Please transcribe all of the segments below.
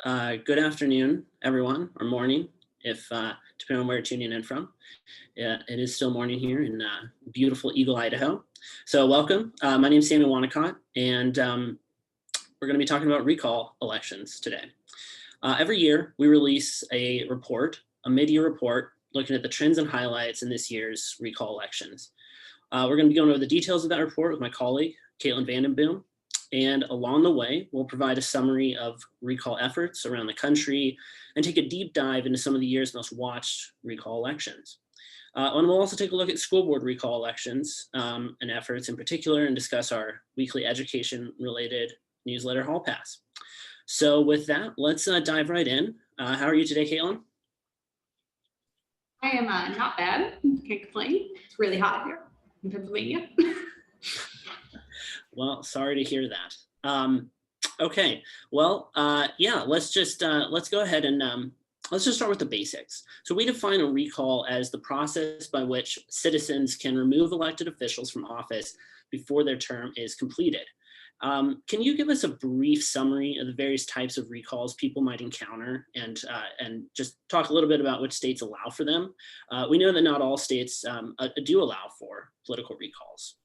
Good afternoon, everyone, or morning, if depending on where you're tuning in from. It is still morning here in beautiful Eagle, Idaho. So welcome. My name is Samuel Wonacott, and we're going to be talking about recall elections today. Every year, we release a report, a mid-year report, looking at the trends and highlights in this year's recall elections. We're going to be going over the details of that report with my colleague, Vanden. And along the way, we'll provide a summary of recall efforts around the country and take a deep dive into some of the year's most watched recall elections. And we'll also take a look at school board recall elections and efforts in particular and discuss our weekly education-related newsletter Hall Pass. So with that, let's dive right in. How are you today, Caitlin? I am not bad. Can't complain. It's really hot here in Pennsylvania. Well, sorry to hear that. Okay, well, yeah, let's go ahead and let's just start with the basics. So we define a recall as the process by which citizens can remove elected officials from office before their term is completed. Can you give us a brief summary of the various types of recalls people might encounter and just talk a little bit about which states allow for them? We know that not all states do allow for political recalls.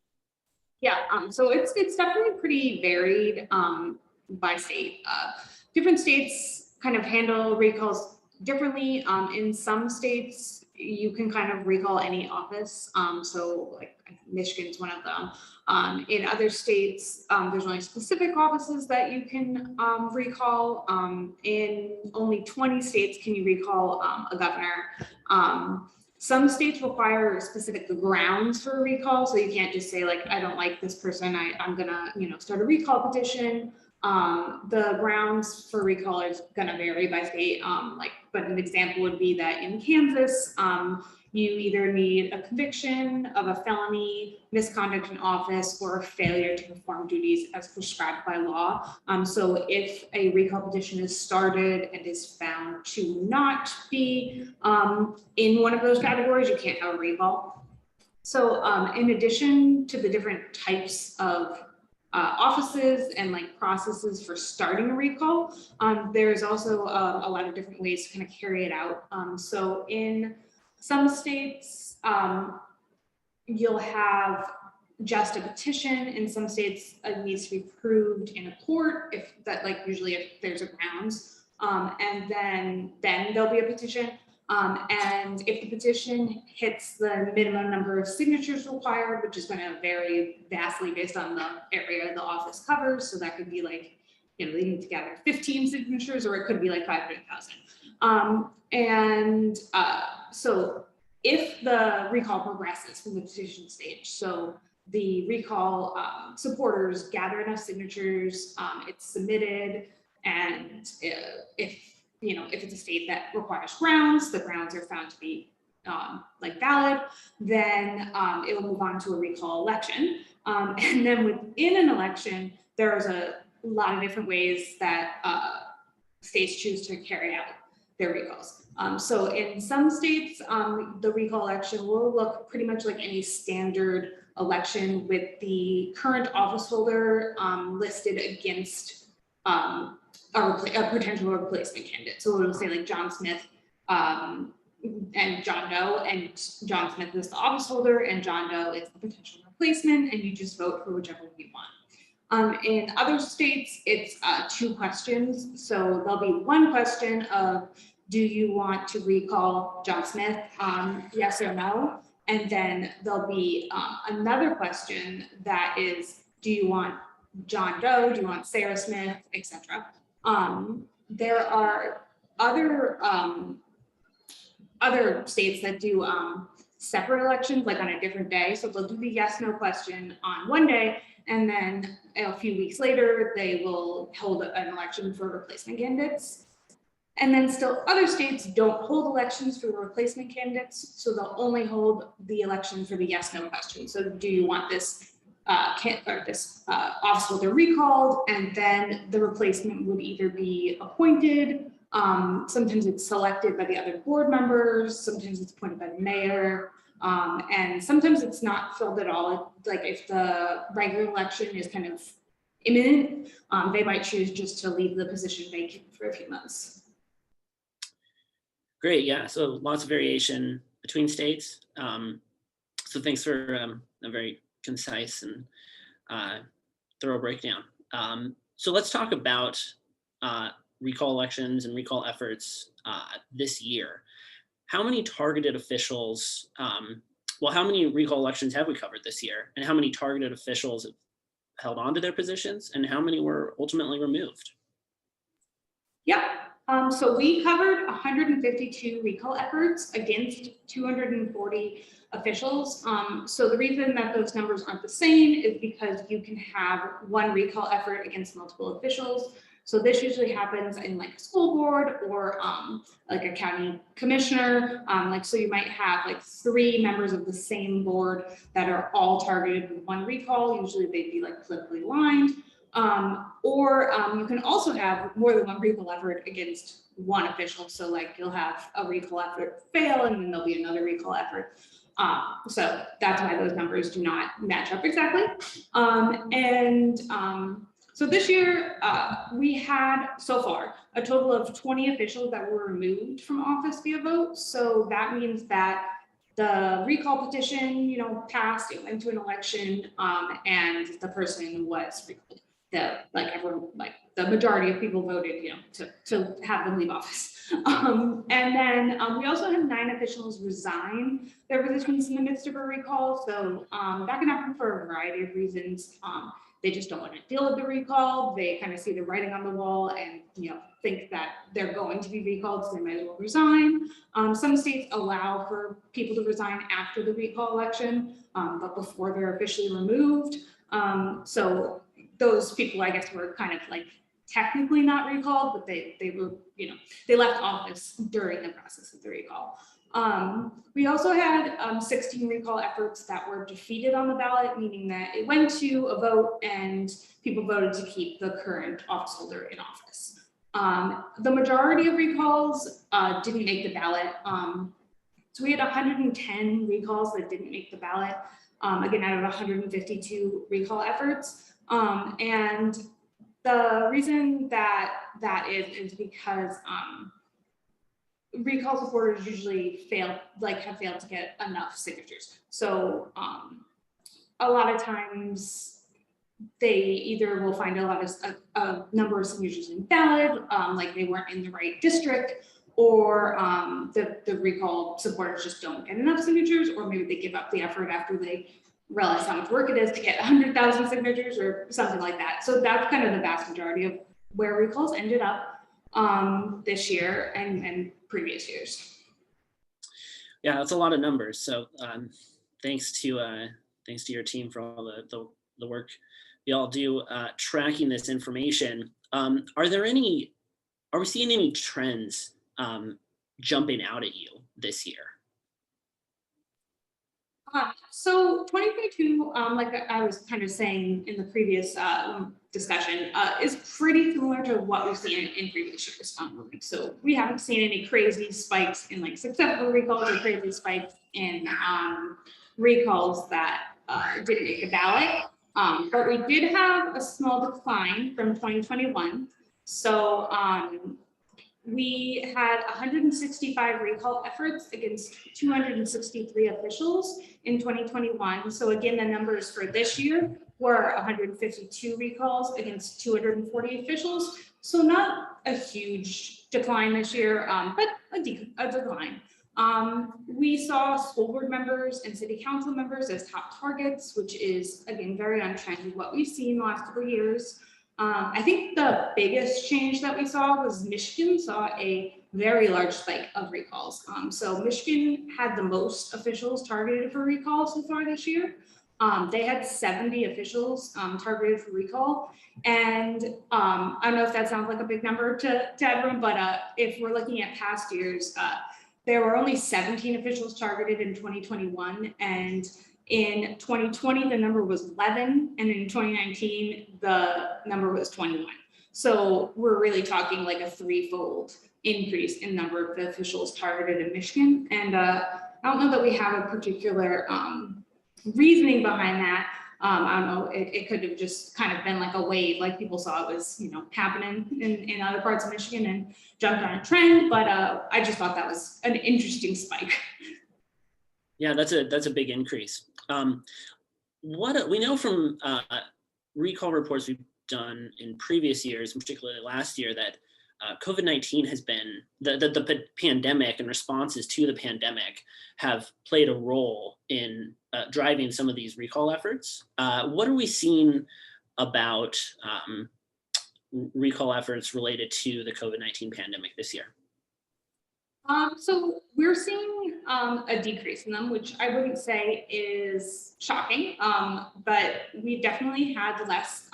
Yeah, so it's definitely pretty varied by state. Different states kind of handle recalls differently. In some states, you can kind of recall any office. So like Michigan's one of them. In other states, there's only specific offices that you can recall. In only 20 states can you recall a governor. Some states require specific grounds for a recall, so you can't just say like, I don't like this person, I'm gonna start a recall petition. The grounds for recall is gonna vary by state. But an example would be that in Kansas, you either need a conviction of a felony, misconduct in office, or a failure to perform duties as prescribed by law. So if a recall petition is started and is found to not be in one of those categories, you can't have a recall. So in addition to the different types of offices and like processes for starting a recall, there's also a lot of different ways to kind of carry it out. So in some states, you'll have just a petition. In some states, it needs to be proved in a court, usually if there's a grounds, and then there'll be a petition. And if the petition hits the minimum number of signatures required, which is going to vary vastly based on the area the office covers, so that could be like, they need to gather 15 signatures, or it could be like 500,000. So if the recall progresses from the petition stage, so the recall supporters gather enough signatures, it's submitted, and if it's a state that requires grounds, the grounds are found to be valid, then it will move on to a recall election. And then within an election, there's a lot of different ways that states choose to carry out their recalls. So in some states, the recall election will look pretty much like any standard election with the current office holder listed against a potential replacement candidate. So it'll say like John Smith and John Doe, and John Smith is the office holder and John Doe is the potential replacement, and you just vote for whichever one you want. In other states, it's 2 questions. So there'll be one question of, do you want to recall John Smith? Yes or no? And then there'll be another question that is, do you want John Doe? Do you want Sarah Smith, etc.? There are other states that do separate elections, like on a different day. So they'll do the yes/no question on one day, and then a few weeks later, they will hold an election for replacement candidates. And then still other states don't hold elections for replacement candidates, so they'll only hold the election for the yes/no question. So do you want this office holder recalled? And then the replacement would either be appointed, sometimes it's selected by the other board members, sometimes it's appointed by the mayor, and sometimes it's not filled at all. Like if the regular election is kind of imminent, they might choose just to leave the position vacant for a few months. Great, yeah, so lots of variation between states. So thanks for a very concise and thorough breakdown. So let's talk about recall elections and recall efforts this year. How many targeted officials, how many recall elections have we covered this year? And how many targeted officials have held on to their positions? And how many were ultimately removed? Yep. So we covered 152 recall efforts against 240 officials. So the reason that those numbers aren't the same is because you can have one recall effort against multiple officials. So this usually happens in like a school board or like a county commissioner. So you might have like 3 members of the same board that are all targeted with one recall. Usually they'd be like politically aligned. Or you can also have more than one recall effort against one official. So like you'll have a recall effort fail and then there'll be another recall effort. So that's why those numbers do not match up exactly. So this year we had so far a total of 20 officials that were removed from office via vote. So that means that the recall petition, passed, it went to an election, and the person was recalled. The majority of people voted, to have them leave office. And then we also had 9 officials resign their positions in the midst of a recall. So that can happen for a variety of reasons. They just don't want to deal with the recall. They kind of see the writing on the wall and think that they're going to be recalled, so they might as well resign. Some states allow for people to resign after the recall election, but before they're officially removed. So those people, I guess, were kind of like technically not recalled, but they were, they left office during the process of the recall. We also had 16 recall efforts that were defeated on the ballot, meaning that it went to a vote and people voted to keep the current office holder in office. The majority of recalls didn't make the ballot. So we had 110 recalls that didn't make the ballot, again, out of 152 recall efforts. And the reason that is because recall supporters usually have failed to get enough signatures. So a lot of times they either will find a number of signatures invalid, like they weren't in the right district, or the recall supporters just don't get enough signatures, or maybe they give up the effort after they realize how much work it is to get 100,000 signatures or something like that. So that's kind of the vast majority of where recalls ended up this year and previous years. Yeah, that's a lot of numbers. So thanks to your team for all the work we all do tracking this information. Are we seeing any trends jumping out at you this year? So 2022, like I was kind of saying in the previous discussion, is pretty similar to what we've seen in previous years. So we haven't seen any crazy spikes in like successful recalls or crazy spikes in recalls that didn't make the ballot. But we did have a small decline from 2021. So we had 165 recall efforts against 263 officials in 2021. So again, the numbers for this year were 152 recalls against 240 officials. So not a huge decline this year, but a decline. We saw school board members and city council members as top targets, which is, again, very on trend with what we've seen the last couple of years. I think the biggest change that we saw was Michigan saw a very large spike of recalls. So Michigan had the most officials targeted for recall so far this year. They had 70 officials targeted for recall. And I don't know if that sounds like a big number to everyone, but if we're looking at past years, there were only 17 officials targeted in 2021, and in 2020, the number was 11, and in 2019, the number was 21. So we're really talking like a 3-fold increase in number of officials targeted in Michigan. And I don't know that we have a particular reasoning behind that. I don't know, it could have just kind of been like a wave, like people saw it was, happening in other parts of Michigan and jumped on a trend. But I just thought that was an interesting spike. Yeah, that's a big increase. What we know from recall reports we've done in previous years, and particularly last year, that COVID-19 has been, the pandemic and responses to the pandemic have played a role in driving some of these recall efforts. What are we seeing about recall efforts related to the COVID-19 pandemic this year? So we're seeing a decrease in them, which I wouldn't say is shocking, but we definitely had less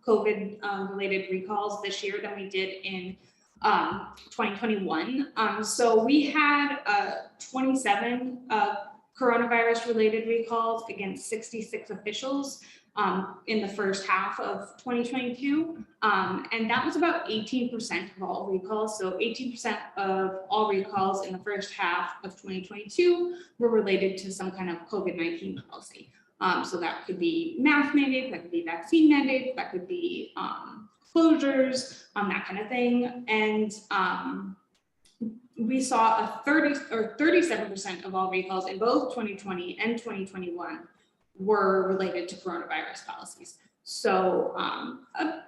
COVID related recalls this year than we did in 2021. So we had 27 coronavirus related recalls against 66 officials in the first half of 2022. And that was about 18% of all recalls. So 18% of all recalls in the first half of 2022 were related to some kind of COVID-19 policy. So that could be mask mandate, that could be vaccine mandate, that could be closures, that kind of thing. And we saw a 37% of all recalls in both 2020 and 2021 were related to coronavirus policies. So a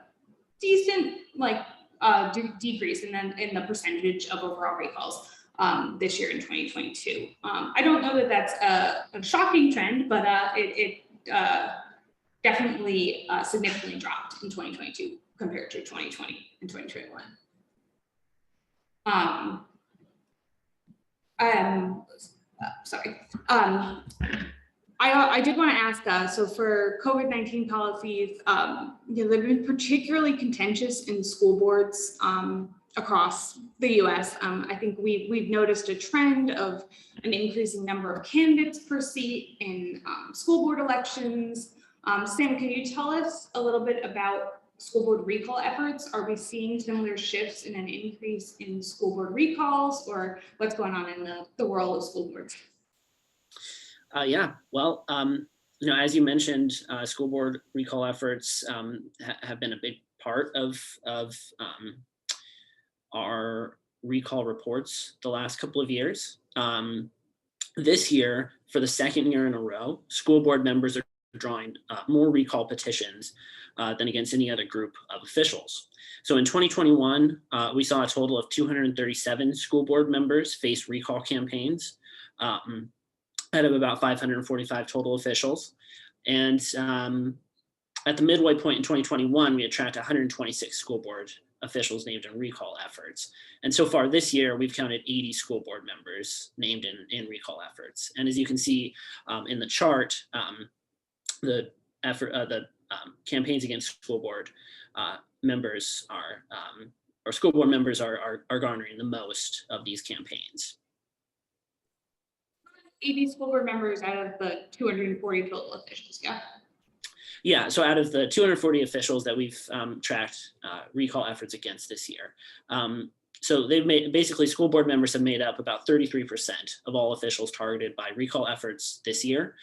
decent decrease in the percentage of overall recalls this year in 2022. I don't know that that's a shocking trend, but it definitely significantly dropped in 2022 compared to 2020 and 2021. Sorry. I did want to ask, so for COVID-19 policies, they've been particularly contentious in school boards across the US. I think we've noticed a trend of an increasing number of candidates per seat in school board elections. Sam, can you tell us a little bit about school board recall efforts? Are we seeing similar shifts in an increase in school board recalls, or what's going on in the world of school boards? Yeah, well, as you mentioned, school board recall efforts have been a big part of our recall reports the last couple of years. This year, for the second year in a row, school board members are drawing more recall petitions than against any other group of officials. So in 2021, we saw a total of 237 school board members face recall campaigns out of about 545 total officials. And at the midway point in 2021, we had tracked 126 school board officials named in recall efforts. And so far this year, we've counted 80 school board members named in recall efforts. And as you can see in the chart, the campaigns against school board members or school board members are garnering the most of these campaigns. 80 school board members out of the 240 total officials, yeah? Yeah, so out of the 240 officials that we've tracked recall efforts against this year. So basically school board members have made up about 33% of all officials targeted by recall efforts this year.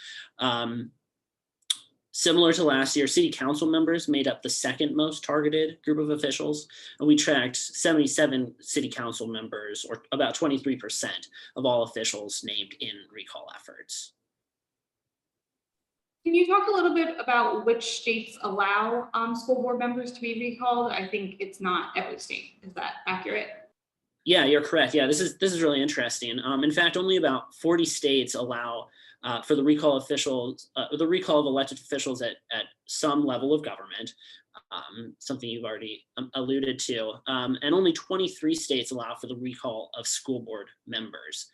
Similar to last year, city council members made up the second most targeted group of officials, and we tracked 77 city council members, or about 23% of all officials named in recall efforts. Can you talk a little bit about which states allow school board members to be recalled? I think it's not every state. Is that accurate? Yeah, you're correct. Yeah, this is really interesting. In fact, only about 40 states allow for the recall officials, the recall of elected officials at some level of government, something you've already alluded to, and only 23 states allow for the recall of school board members.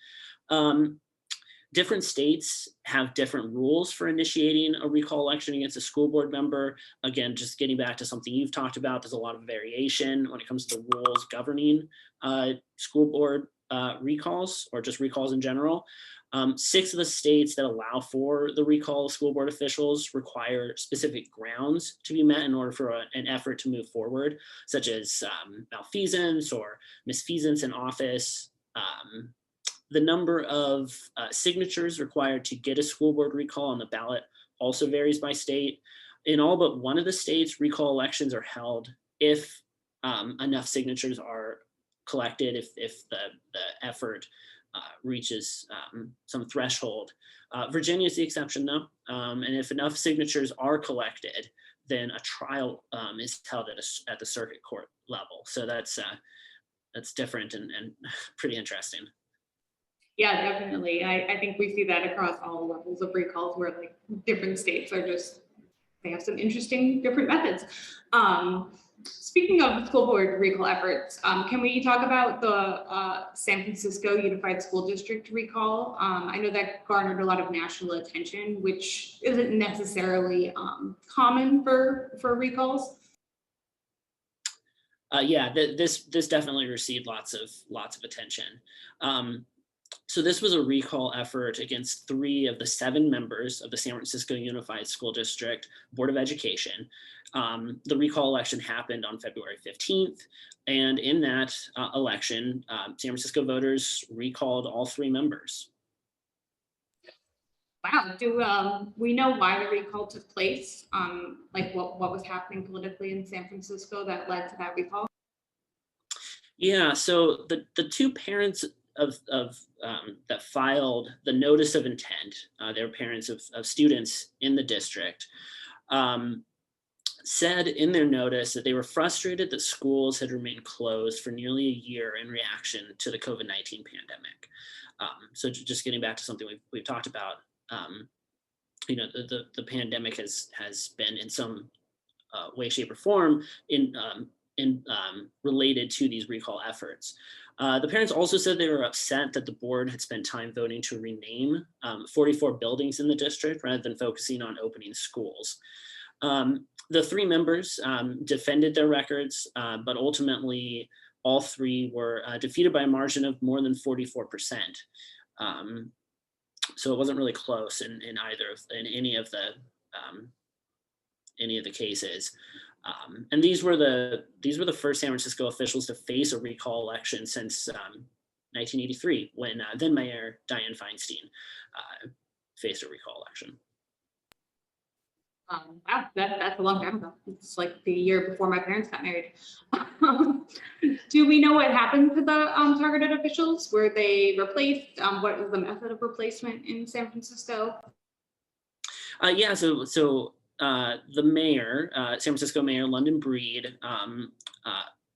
Different states have different rules for initiating a recall election against a school board member. Again, just getting back to something you've talked about, there's a lot of variation when it comes to the rules governing school board recalls, or just recalls in general. 6 of the states that allow for the recall of school board officials require specific grounds to be met in order for an effort to move forward, such as malfeasance or misfeasance in office. The number of signatures required to get a school board recall on the ballot also varies by state. In all but one of the states, recall elections are held if enough signatures are collected, if the effort reaches some threshold. Virginia is the exception though, and if enough signatures are collected, then a trial is held at the circuit court level. So that's different and pretty interesting. Yeah, definitely. I think we see that across all levels of recalls where like different states are just, they have some interesting different methods. Speaking of school board recall efforts, can we talk about the San Francisco Unified School District recall? I know that garnered a lot of national attention, which isn't necessarily common for recalls. Yeah, this definitely received lots of attention. So this was a recall effort against 3 of the 7 members of the San Francisco Unified School District Board of Education. The recall election happened on February 15th, and in that election, San Francisco voters recalled all 3 members. Wow, do we know why the recall took place? Like what was happening politically in San Francisco that led to that recall? Yeah, so the 2 parents of that filed the notice of intent, they were parents of students in the district, said in their notice that they were frustrated that schools had remained closed for nearly a year in reaction to the COVID-19 pandemic. So just getting back to something we've talked about, the pandemic has been in some way, shape, or form related to these recall efforts. The parents also said they were upset that the board had spent time voting to rename 44 buildings in the district rather than focusing on opening schools. The 3 members defended their records, but ultimately all 3 were defeated by a margin of more than 44%. So it wasn't really close in any of the cases. And these were the first San Francisco officials to face a recall election since 1983, when then Mayor Dianne Feinstein faced a recall election. Wow, that's a long time ago. It's like the year before my parents got married. Do we know what happened to the targeted officials? Were they replaced? What was the method of replacement in San Francisco? Yeah, so the mayor, San Francisco Mayor London Breed,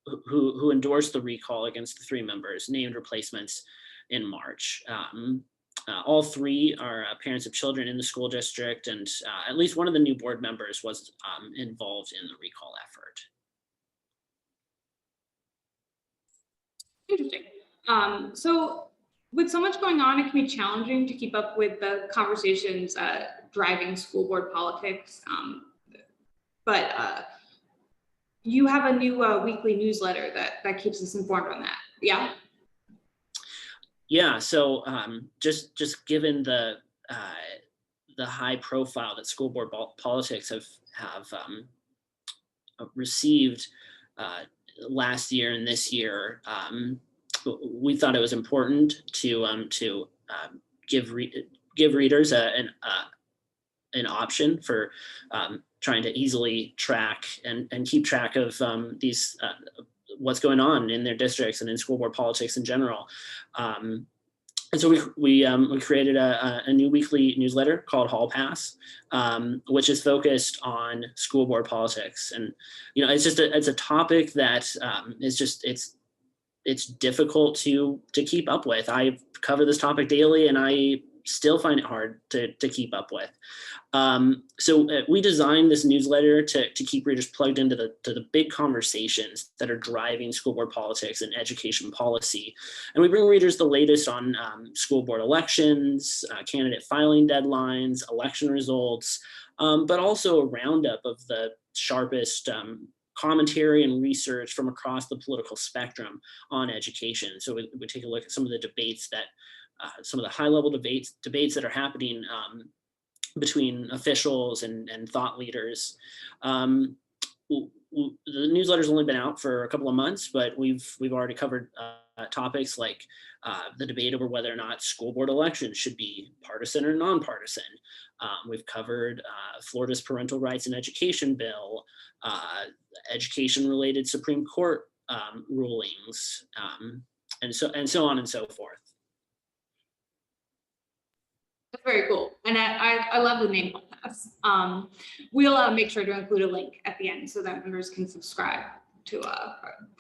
who endorsed the recall against the 3 members, named replacements in March. All 3 are parents of children in the school district, and at least one of the new board members was involved in the recall effort. Interesting. So with so much going on, it can be challenging to keep up with the conversations driving school board politics. But you have a new weekly newsletter that keeps us informed on that. Yeah. Yeah. So just given the high profile that school board politics have received last year and this year, we thought it was important to give readers an option for trying to easily track and keep track of these what's going on in their districts and in school board politics in general. And so we created a new weekly newsletter called Hall Pass, which is focused on school board politics. And it's a topic that it's difficult to keep up with. I cover this topic daily, and I still find it hard to keep up with. So we designed this newsletter to keep readers plugged into the big conversations that are driving school board politics and education policy. And we bring readers the latest on school board elections, candidate filing deadlines, election results, but also a roundup of the sharpest commentary and research from across the political spectrum on education. So we take a look at some of the debates that some of the high-level debates that are happening between officials and thought leaders. the newsletter's only been out for a couple of months, but we've already covered topics like the debate over whether or not school board elections should be partisan or nonpartisan. We've covered Florida's parental rights and education bill, education-related Supreme Court rulings, and so on and so forth. That's very cool, and I love the name podcast. We'll make sure to include a link at the end so that members can subscribe to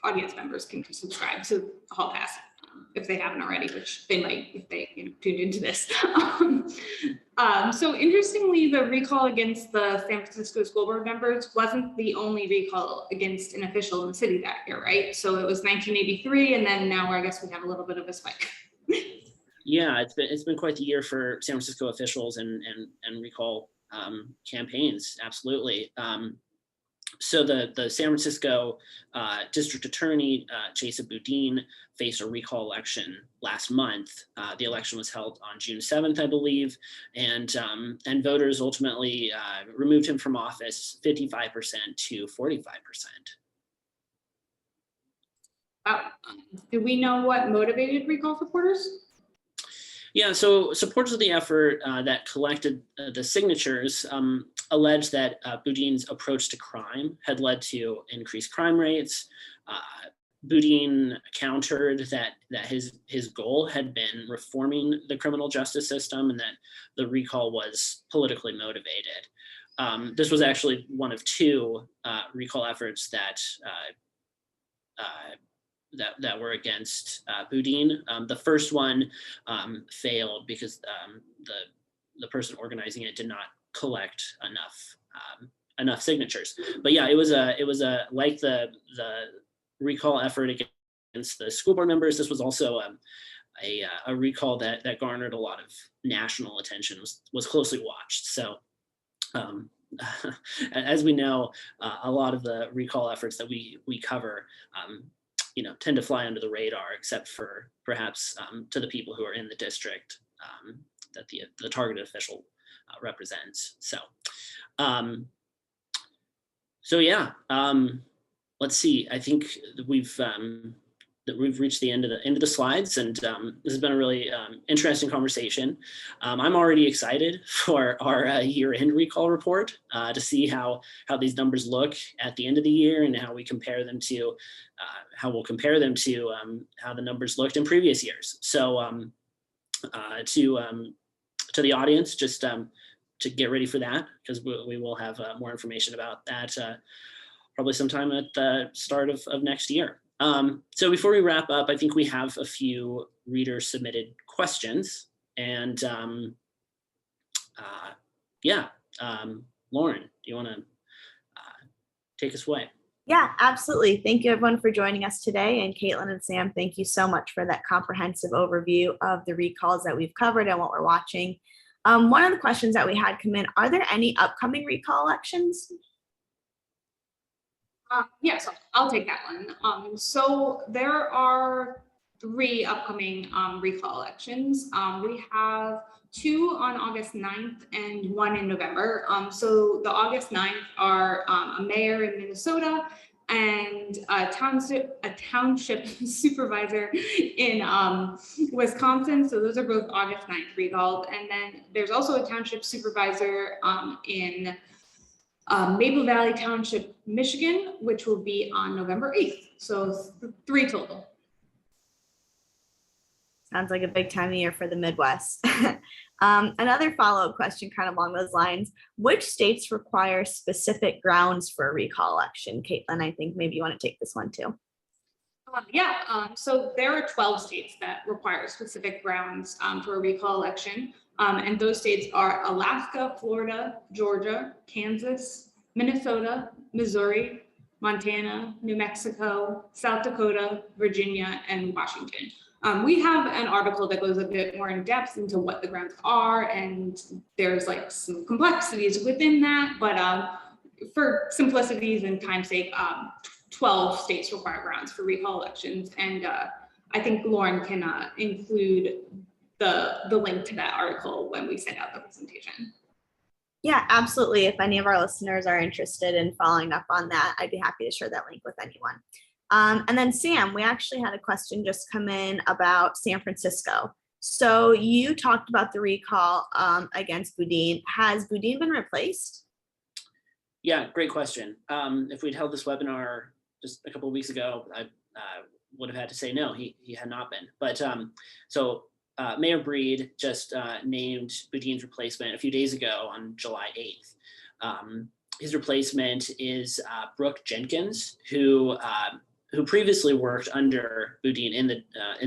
audience members can subscribe to the Hall Pass if they haven't already, which they might if they tuned into this. So interestingly, the recall against the San Francisco school board members wasn't the only recall against an official in the city that year, right? So it was 1983, and then now I guess we have a little bit of a spike. Yeah, it's been quite the year for San Francisco officials and recall campaigns. Absolutely. So the San Francisco district attorney, Chesa Boudin, faced a recall election last month. The election was held on June 7th, I believe, and voters ultimately removed him from office 55% to 45%. Do we know what motivated recall supporters? Yeah, so supporters of the effort that collected the signatures alleged that Boudin's approach to crime had led to increased crime rates. Boudin countered that his goal had been reforming the criminal justice system and that the recall was politically motivated. This was actually one of two recall efforts that were against Boudin. The first one failed because the person organizing it did not collect enough signatures. But yeah, it was a like the recall effort against the school board members. This was also a recall that garnered a lot of national attention. Was closely watched. So. As we know, a lot of the recall efforts that we cover tend to fly under the radar, except for perhaps to the people who are in the district that the targeted official represents. So yeah, let's see. I think that we've reached the end of the slides, and this has been a really interesting conversation. I'm already excited for our year-end recall report to see how these numbers look at the end of the year and how we compare them to how the numbers looked in previous years. So to the audience, just to get ready for that, because we will have more information about that probably sometime at the start of next year. So before we wrap up, I think we have a few reader submitted questions, and Lauren, do you want to take us away? Yeah, absolutely. Thank you everyone for joining us today. And Caitlin and Sam, thank you so much for that comprehensive overview of the recalls that we've covered and what we're watching. One of the questions that we had come in, are there any upcoming recall elections? Yeah, so I'll take that one. So there are 3 upcoming recall elections. We have 2 on August 9th and 1 in November. So the August 9th are a mayor in Minnesota and a township supervisor in Wisconsin. So those are both August 9th recalled. And then there's also a township supervisor in Maple Valley Township, Michigan, which will be on November 8th. So 3 total. Sounds like a big time of year for the Midwest. Another follow-up question kind of along those lines. Which states require specific grounds for a recall election? Caitlin, I think maybe you want to take this one too. So there are 12 states that require specific grounds for a recall election. And those states are Alaska, Florida, Georgia, Kansas, Minnesota, Missouri, Montana, New Mexico, South Dakota, Virginia, and Washington. We have an article that goes a bit more in depth into what the grounds are, and there's like some complexities within that, but for simplicities and time's sake, 12 states require grounds for recall elections, and I think Lauren can include the link to that article when we send out the presentation. Yeah, absolutely. If any of our listeners are interested in following up on that, I'd be happy to share that link with anyone. And then Sam, we actually had a question just come in about San Francisco. So you talked about the recall against Boudin. Has Boudin been replaced? Yeah, great question. If we'd held this webinar just a couple of weeks ago, I would have had to say no, he had not been. But Mayor Breed just named Boudin's replacement a few days ago on July 8th. His replacement is Brooke Jenkins, who previously worked under Boudin in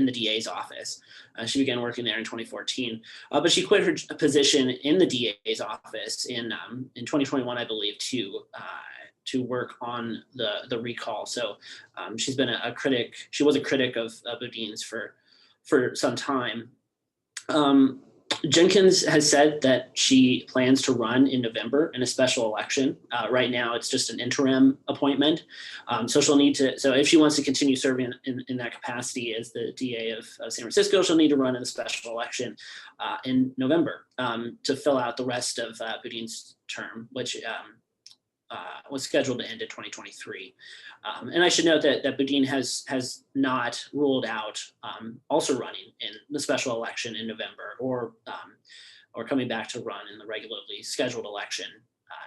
the DA's office. She began working there in 2014, but she quit her position in the DA's office in 2021, I believe, to work on the recall. So she's been a critic. She was a critic of Boudin's for some time. Jenkins has said that she plans to run in November in a special election. Right now, it's just an interim appointment. So she'll need to, so if she wants to continue serving in that capacity as the DA of San Francisco, she'll need to run in a special election in November to fill out the rest of Boudin's term, which was scheduled to end in 2023. And I should note that Boudin has not ruled out also running in the special election in November or coming back to run in the regularly scheduled election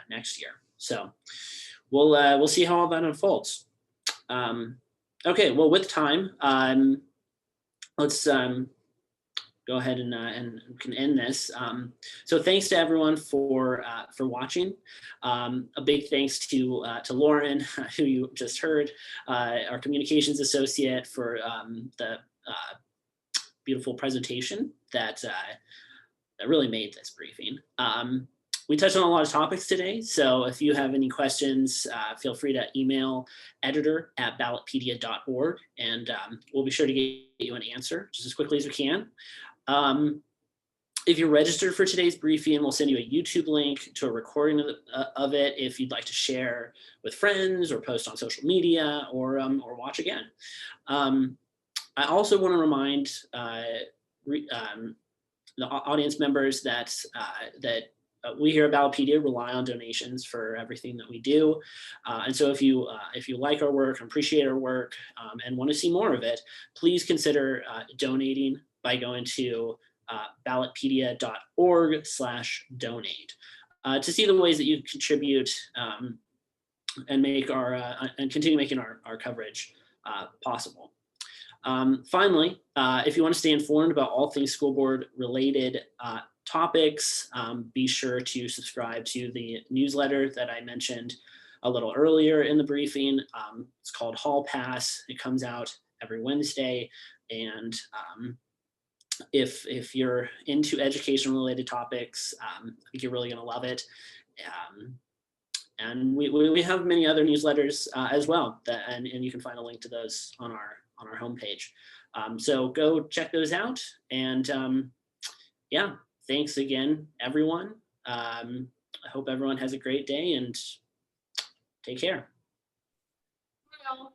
next year. So we'll see how all that unfolds. Okay, well, with time, let's go ahead and we can end this. So thanks to everyone for watching. A big thanks to Lauren, who you just heard, our communications associate, for the beautiful presentation that really made this briefing. We touched on a lot of topics today, so if you have any questions, feel free to email editor@ballotpedia.org, and we'll be sure to get you an answer just as quickly as we can. If you're registered for today's briefing, we'll send you a YouTube link to a recording of it if you'd like to share with friends or post on social media or watch again. I also want to remind the audience members that we here at Ballotpedia rely on donations for everything that we do. And so if you like our work, appreciate our work, and want to see more of it, please consider donating by going to ballotpedia.org/donate to see the ways that you contribute and make and continue making our coverage possible. Finally, if you want to stay informed about all things school board related topics, be sure to subscribe to the newsletter that I mentioned a little earlier in the briefing. It's called Hall Pass. It comes out every Wednesday, and if you're into education related topics, I think you're really going to love it. And we have many other newsletters as well, and you can find a link to those on our homepage. So go check those out. And yeah, thanks again, everyone. I hope everyone has a great day and take care. Well,